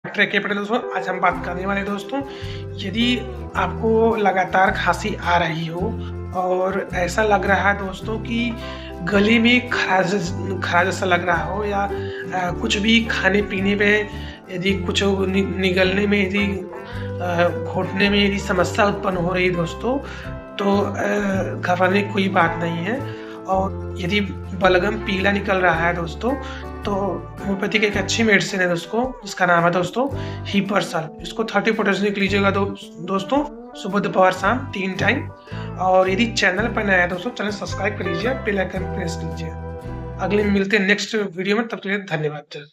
Doctor के पटेल दोस्तों, आज हम बात करने वाले हैं दोस्तों, यदि आपको लगातार खांसी आ रही हो और ऐसा लग रहा है दोस्तों कि गले में खराश खराश जैसा लग रहा हो या कुछ भी खाने पीने में यदि कुछ निगलने में यदि घोटने में यदि समस्या उत्पन्न हो रही है दोस्तों, तो घबराने की कोई बात नहीं है। और यदि बलगम पीला निकल रहा है दोस्तों, तो होम्योपैथी की एक अच्छी मेडिसिन है दोस्तों, जिसका नाम है दोस्तों हीपरसल। इसको 30 पोटेशियम लीजिएगा दोस्तों, सुबह दोपहर शाम 3 टाइम। और यदि चैनल पर नया है दोस्तों, चैनल सब्सक्राइब कर लीजिए, बेल आइकन प्रेस कीजिए। अगले में मिलते हैं नेक्स्ट वीडियो में, तब तक के लिए धन्यवाद।